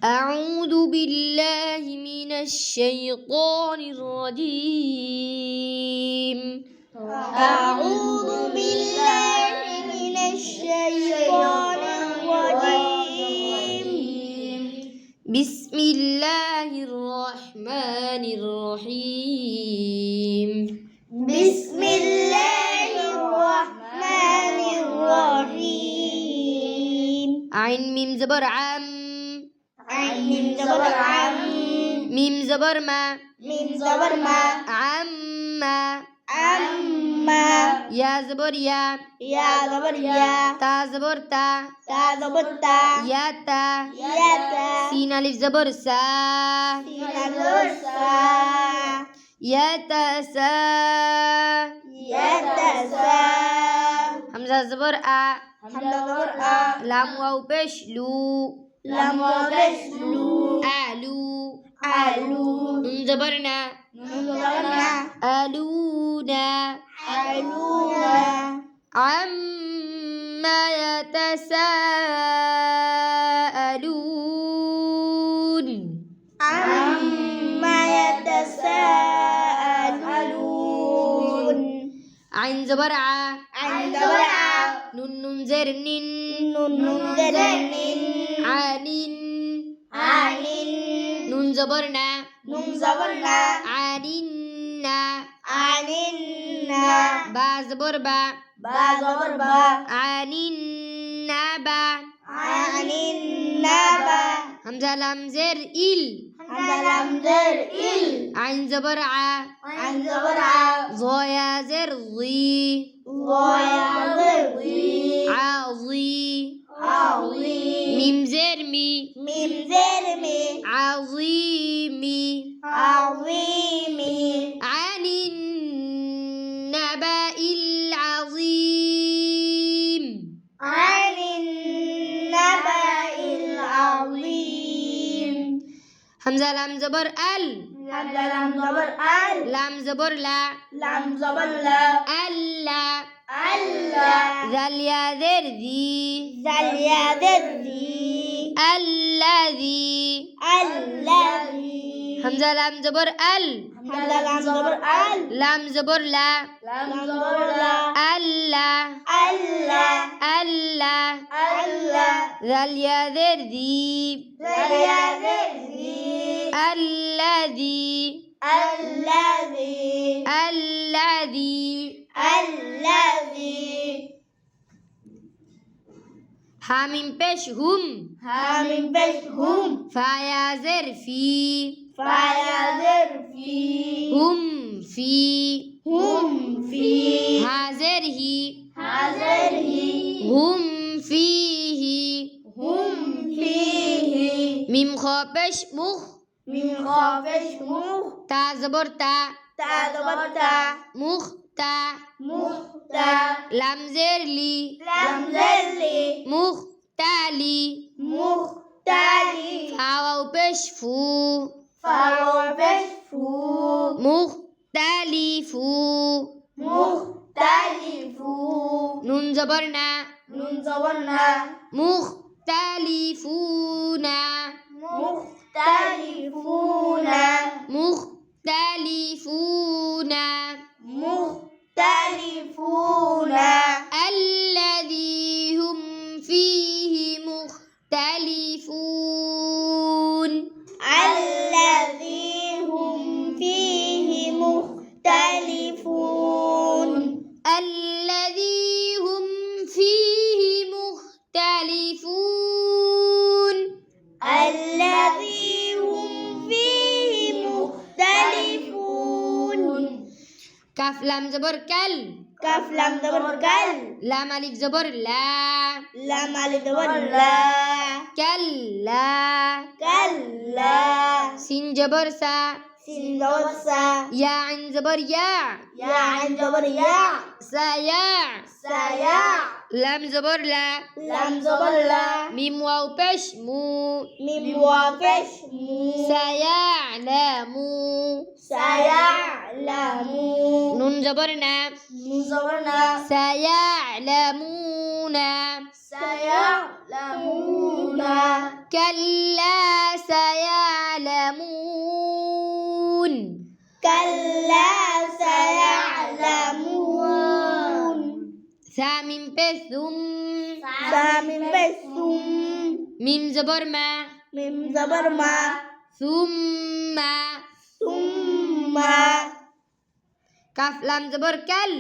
أعوذ بالله من الشيطان الرجيم. أعوذ بالله من الشيطان الرجيم. بسم الله الرحمن الرحيم. بسم الله الرحمن الرحيم. عين ميم زبر عم. عين ميم زبر عم. ميم زبر ما. ميم زبر ما. عم. عما. يا زبر يا. يا زبر يا. تا زبر تا. تا زبر تا. يا تا. يا تا. سين ألف زبر سا. سين زبر سا. يا تا سا. يا تا سا. همزة زبر أ. حمزة زبر أ. لام واو بش لو. لام واو لو. آلو. آلو. نون زبرنا. نون زبرنا. آلونا. آلونا. عما يتساءلون. عما يتساءلون. عين زبر ع. عين زبر ع. نون زر نين. نون زر نين. عانين. عين. نون زبرنا. نون زبرنا. عانينا. عانينا. با زبر با. با زبر با. عانينا با. عانينا با. همزة لام زر إل. حمزة لام زر إل. عين زبر ع. عين زبر ع. ضايا زر ضي. ضايا زر ضي. عظي. عظيم. ميم زر مي. ميم زر مي. عظيمي. عظيمي. عن النبأ العظيم. عن النبأ العظيم. همزة لام زبر ال. حمزة لام زبر ال. لام زبر لا. لام زبر لا. ألا. ألا. ذا اليا ذر ذي. ذا اليا ذر ذي. الذي. الذي. همزة لام زبر ال. حمزة لام زبر ال. لام زبر لا. لام زبر لا. ألا. ألا. ألا. ألا. ذا اليا ذر ذي. ذا اليا ذر ذي. الذي. الذي. الذي. الذي. حامim pesh hum. حامim pesh hum. فايا زر في. فايا زر في. هم في. هم في. حاضر هي. حاضر هي. هم فيه. هم فيه. ميم خابش مخ. من خافش مخ. تا زبر تا. تا زبر تا. مخ تا. مختا. لام زر لي. لام زر لي. مختلي. مختلي. فاو بش فو. فروبش فو. مختلف. مختلف. نون زبرنا. نون زبرنا. مختلفون. مختلفون. مختلفون. مختلفون. الذي هم فيه مختلفون. الذي هم فيه مختلفون. الذي هم فيه مختلفون. الذي هم فيه مختلفون. كاف لام زبر كل. كاف لام زبر كل. لام ألف زبر لا. لام ألف زبر لا. كلا. كلا. سين زبر سا. سين زبر سا. يا عين زبر يا. يا عين زبر يا. سيا. سيا. لام زبر لا. لام زبر لا. ميم واو بش مو. ميم وافش مو. سيعلم. سيعلم. نون زبرنا. نون زبرنا. سيعلمون. سيعلمون كلا سيعلمون كلا سيعلمون ثامن بثم سامن بسم ميم زبر ما ميم زبر ما ثم ثم كاف لام زبر كل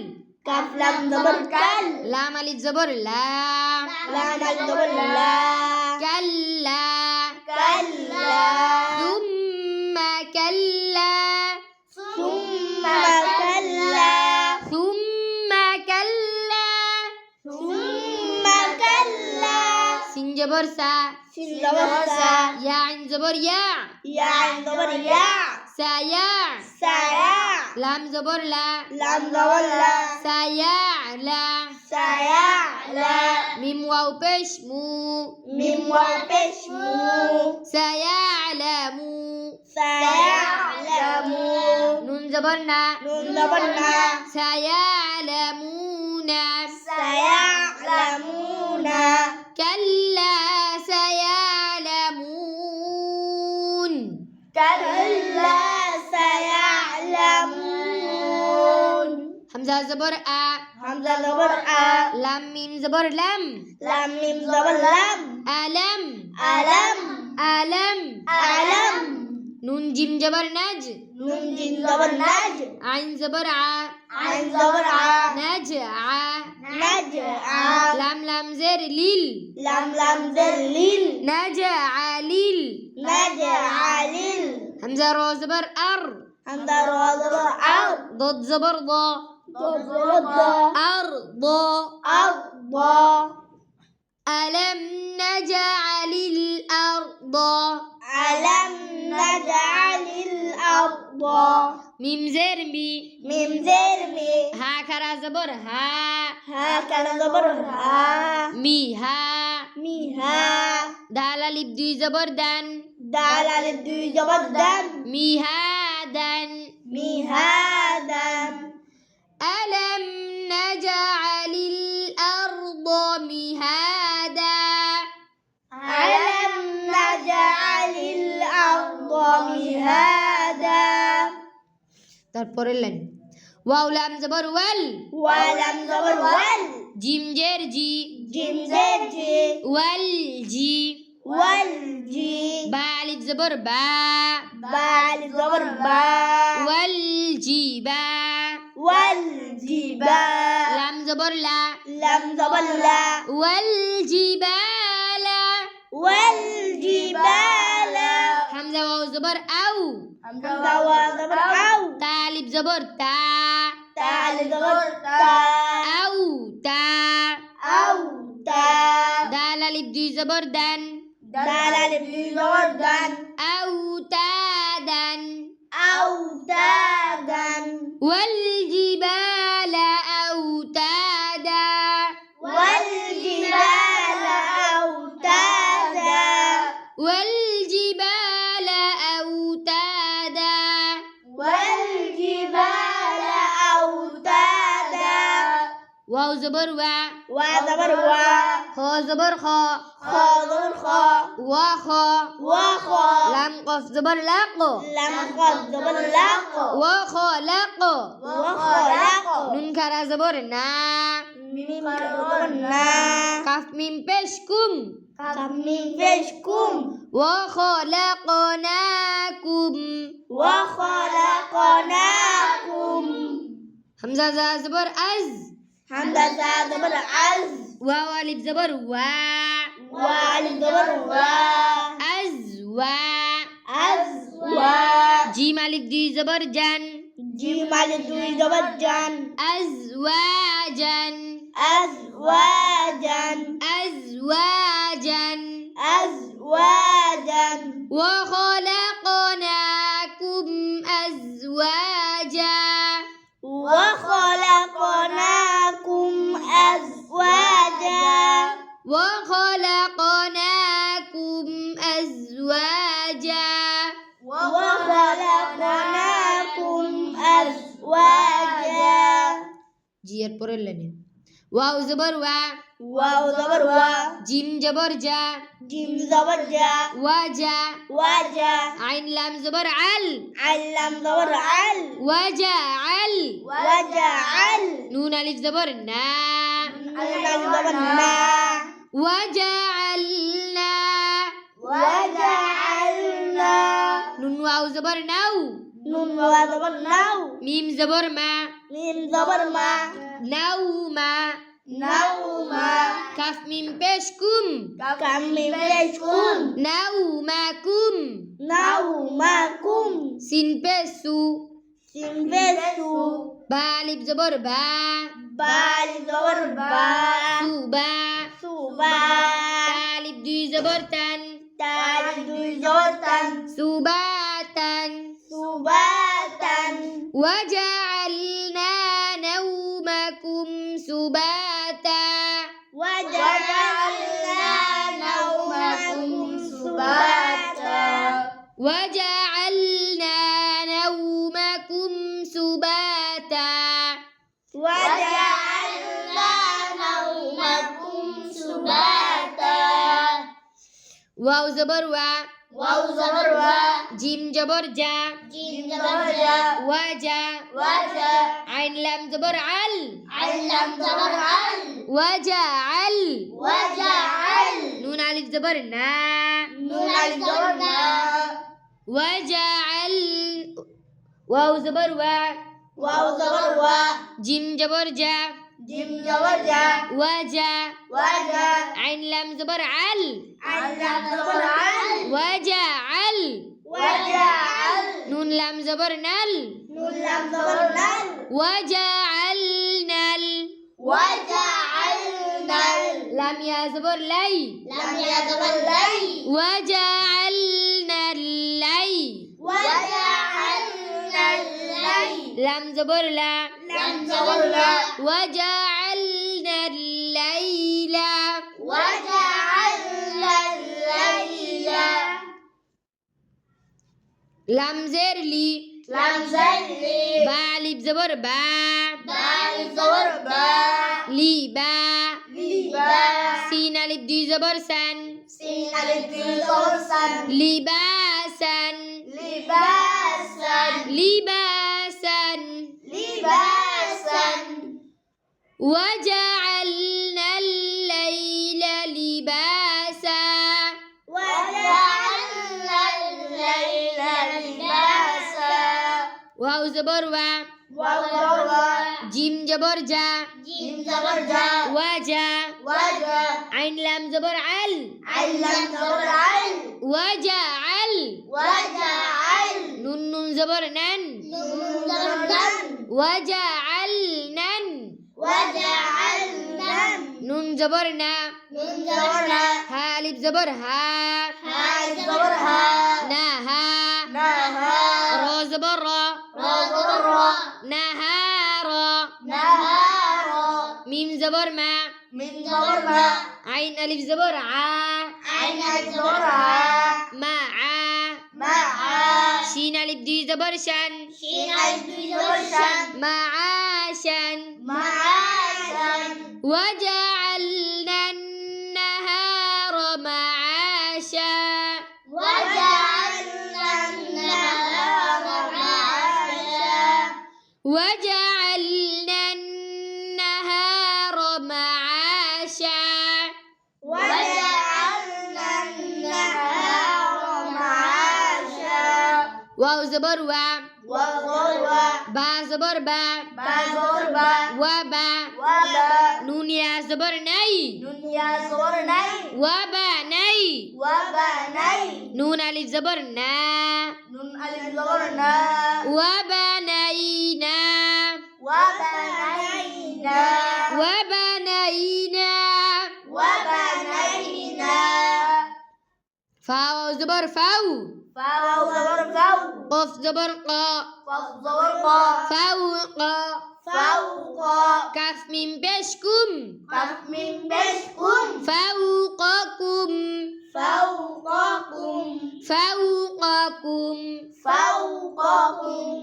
كاف لام زبر كل لام ألف زبر لا لام زبر لا كلا كلا ثم كلا ثم كلا ثم كلا ثم كلا سين زبر سا سين زبر سا يا عين زبر يا يا عين زبر يا سيا سيا لام زبر لا لام زبر لا سيعلى سيعلى ميم واو بش مو ميم وبش مو سيعلمو سيعلمون نون زبرنا نون زبرنا سيعلمون سيعلمون كلا سيعلمون كلا سيعلمون همزة زبر أ حمزة زبر أ لام ميم زبر لم لام ميم زبر لم ألم ألم ألم ألم نون جيم زبر نج نون جيم زبر نج عين زبر ع عين زبر ع نجع نجع لام لام زر ليل لام لام زر ليل نجع ليل نجع ليل همزة رو زبر أر حمزة رو زبر أر ضد زبر ضا ضد زبر ض أرض أرض ألم نجعل الأرض ألم نجعل الأرض ميم زر مي ميم زر مي ها كرا زبر ها هكذا زبر ها مي ها ميها دال ألف دي زبر دان دال ألف دو زبر دم مي ها دان ميها دم ألم نجعل الأرض مهادا ألم نجعل الأرض مهادا তারপরের line wow লাম জবর ওয়াল ولم زبر ول জিম জের জি جيم زر جي ওয়াল জি والجي বা আলিফ জবর বা بال زبر با ওয়াল জি বা والجبال লাম জবর লা لم زبر لا ওয়াল জিবালা والجبال হামজা ওয়াও জবর আউ حمزة وزبر أو তা আলিফ জবর তা تال زبر تا আউ তা أو تا দাল আলিফ দুই জবর দান دال ألف دو زبر دن আউ তা দান أو تادا والجبال أوتادا والجبال أوتادا والجبال أوتادا والجبال أوتادا واو زبر وا وزبر وا خا زبر خا خا زبر خا وخا وخا لام قف زبر لاق لم قد زبر لاق وخلق وخلق نون كرا زبر نا ميم زبر نا كاف ميم بشكم كم من فيشكم وخلقناكم وخلقناكم همزة زبر أز حمزة زبر عز واو ألف زبر وا وألف زبر وا أزوا أزوا جيم ألف دي زبر جن جيم ألف دو زبر جن أزواجا أزواجا أزواجا أزواجا وخلقناكم أزواجا وخلقناكم أزواجا وخلقناكم أزواجا وخلقناكم أزواجا জিয়ার পরের লাইনে ওয়াও জবর ওয়া ওয়াও জবর ওয়া জিম জবর জা জিম জবর জা ওয়াজা ওয়াজা আইন লাম জবর আল আল্লাম জবর আল ওয়াজা আল ওয়াজা আল নুন আলিফ জবর না নুন আলিফ জবর না ওয়াজআলনা ওয়াজআলনা নুন ওয়াও জবর নাও নুন ওয়া জবর নাও মিম জবর মা মিম জবর মা নাও মা নাউমা কাফ মিম পেশ কুম কাম মিম পেশ কুম নাও মা কুম নাউমাকুম সিন পেশ সু সিন পেশ সু বা আলিফ জবর বা বা আলিফ জবর বা সুবা সুবা তা আলিফ দুই জবর তান তা আলিফ দুই জবর তান সুবাতান সুবাতান وجعلنا نومكم سباتا وجعلنا نومكم سباتا وجعلنا نومكم سباتا وجعلنا نومكم سباتا واو زبر وا واو زبر وا جيم جبر جا جيم زبر جا وجا وجا عين لام زبر عل علم زبر عل وجعل وجعل نون ألف زبر نا نون ألف زبر نا وجعل واو زبر وا واو زبر وا جيم جبر جا جيم زبر جا وجا وجا عين لام زبر عل علم زبر عل وجعل وجعل نون لام زبر نل نون لام زبر نل وجعلنا وجعلنا لام يا زبر لي لم يزبر لي وجعلنا الليل وجعلنا الليل لام زبر لا لم زبر لا وجعلنا الليل وجعلنا الليل لام زر لي لم زلي با ألف زبر با بال زبر با لي با لبا سين ألف دي زبر سن سين ألف زبر سن لباسا لباسا لباسا لباسا وجعلنا الليل لباسا وجعلنا الليل لباسا واو زبر وا واو زبر وا جيم جبر جا جيم زبر جا وجا وجا عين لام زبر عل علم زبر عل وجعل وجعل نون نون زبر نن نون زبر نن وجعلنا وجعلنا نون زبر نا نون زبر نا ها ألف زبر ها ها زبر ها نا ها نها را زبر را را زبر را نهار نهار ميم زبر ما من زبر ما عين ألف زبر ع عين زبر ها مع مع شين ألف دي زبر شن شين ألف زبر شن معاشا معاشا وجعلنا النهار معاشا وجعلنا النهار معاشا وجعلنا النهار معاشا وجعلنا النهار معاشا واو زبر وا وزبر وا با زبر با با زبر با وبا وبا نون يا زبر ني نون يا زبر ني وبا ني وبا ني نون ألف زبر نا نون ألف زبر نا وبنينا وبنينا وبنينا وبنينا فاو زبر فاو فاو زبر فاو قف زبر قا قف زبر قا فوق فوق كف من بشكم كف من بشكم فوقكم فوقكم فوقكم فوقكم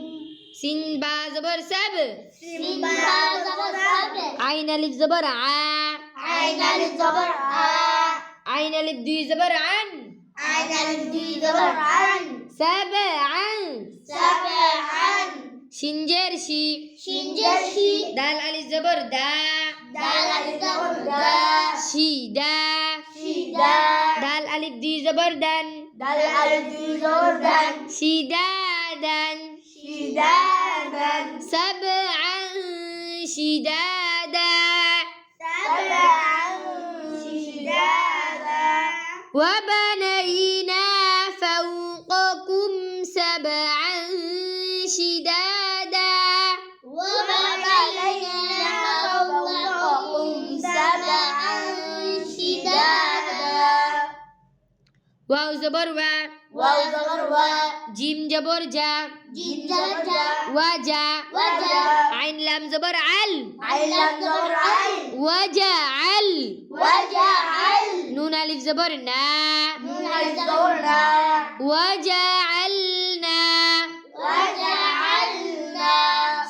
سين با زبر سب سين با زبر سب عين ألف زبر ع عين আইন আলিফ জবর আ আইন আলিফ দুই জবর আন আইন আলিফ দুই জবর আন সাবআন সাবআন শিন জের শি শিন জের শি দাল আলিফ জবর দা দাল আলিফ জবর দা শি দা শিদা দাল আলিফ দুই জবর দান দাল আলিফ দুই জবর দান শিদাদান শিদাদান সাবআন শিদাদা সাবআন শিদাদা وبنينا فوقكم سبعا شدادا وبنينا فوقكم سبعا شدادا واو زبر وا واو زبر وا جيم جبر جا جيم زبر جا وجا وجا عين لام زبر عل عين لام زبر عين وجعل وجعل نون ألف زبر نا نون ألف زبر نا وجعلنا وجعلنا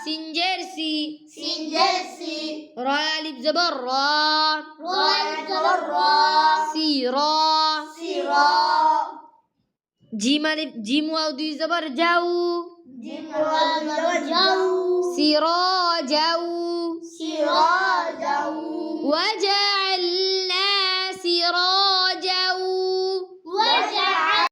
سنجر سي سين جر سي را ألف زبر را را ألف زبر را سيرا سيرا جيم ألف جيم واو دي زبر جو جيم واو زبر جو سراجا سراجا وجعلنا